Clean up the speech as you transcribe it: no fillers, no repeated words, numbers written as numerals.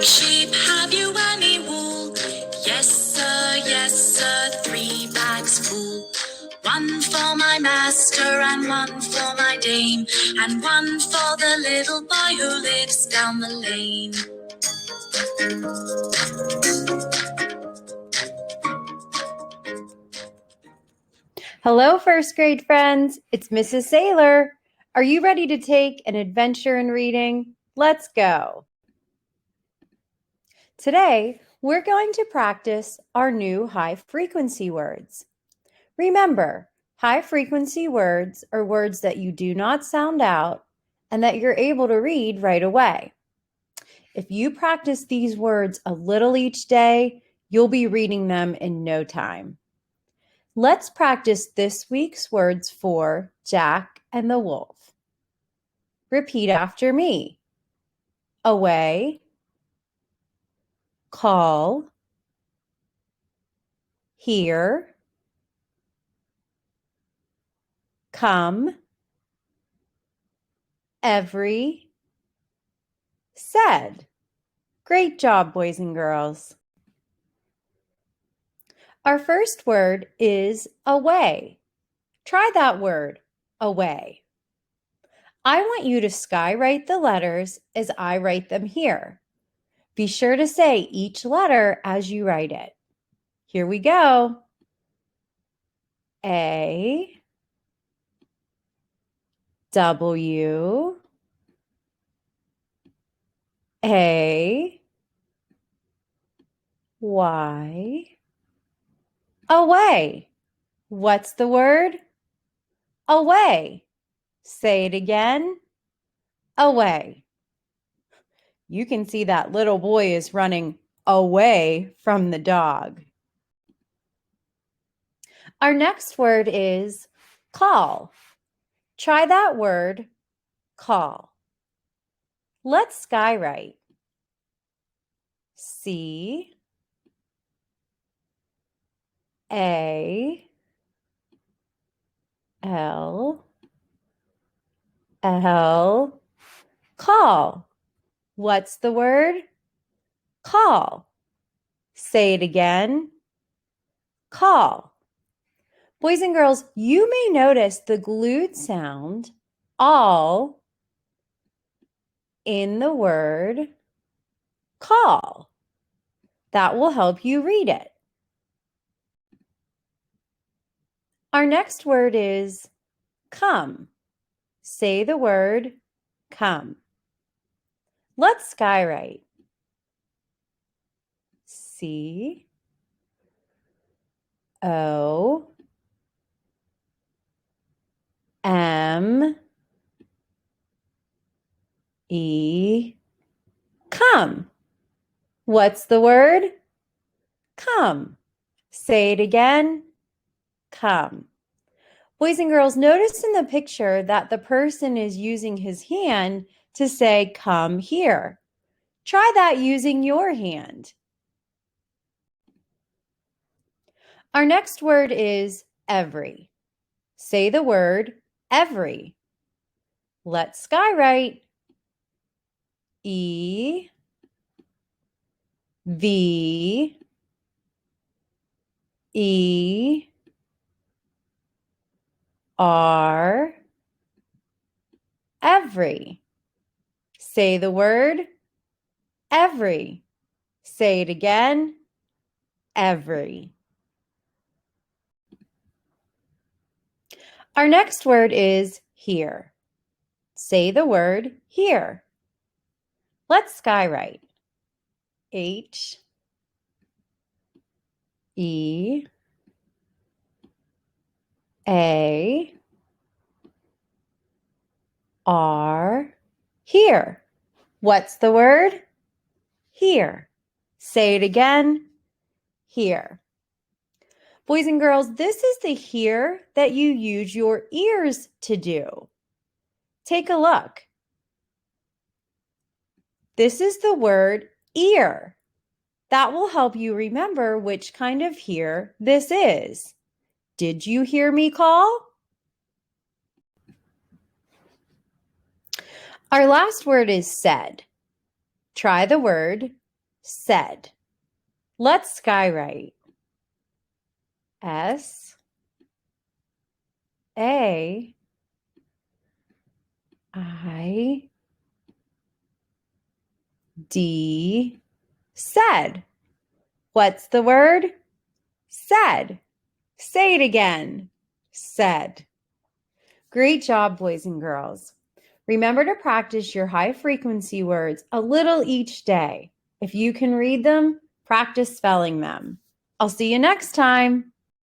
Sheep, have you any wool? Yes, sir, 3 bags full. 1 for my master and 1 for my dame, and 1 for the little boy who lives down the lane. Hello, first grade friends. It's Mrs. Sailor. Are you ready to take an adventure in reading? Let's go. Today, we're going to practice our new high-frequency words. Remember, high-frequency words are words that you do not sound out and that you're able to read right away. If you practice these words a little each day, you'll be reading them in no time. Let's practice this week's words for Jack and the Wolf. Repeat after me. Away, call, here, come, every, said. Great job, boys and girls. Our first word is away. Try that word, away. I want you to skywrite the letters as I write them here. Be sure to say each letter as you write it. Here we go. A, W, A, Y, away. What's the word? Away. Say it again. Away. You can see that little boy is running away from the dog. Our next word is call. Try that word, call. Let's skywrite. C, A, L, L, call. What's the word? Call. Say it again. Call. Boys and girls, you may notice the glued sound all in the word call. That will help you read it. Our next word is come. Say the word come. Let's skywrite. C, O, M, E, come. What's the word? Come. Say it again. Come. Boys and girls, notice in the picture that the person is using his hand to say, come here. Try that using your hand. Our next word is every. Say the word every. Let's skywrite. E, V, E, R, every. Say the word every. Say it again. Every. Our next word is here. Say the word here. Let's skywrite. H, E, A, R, here. What's the word? Here. Say it again. Here. Boys and girls, this is the here that you use your ears to do. Take a look. This is the word ear. That will help you remember which kind of here this is. Did you hear me call? Our last word is said. Try the word said. Let's skywrite. S A I D said. What's the word? Said. Say it again. Said. Great job, boys and girls. Remember to practice your high frequency words a little each day. If you can read them, practice spelling them. I'll see you next time.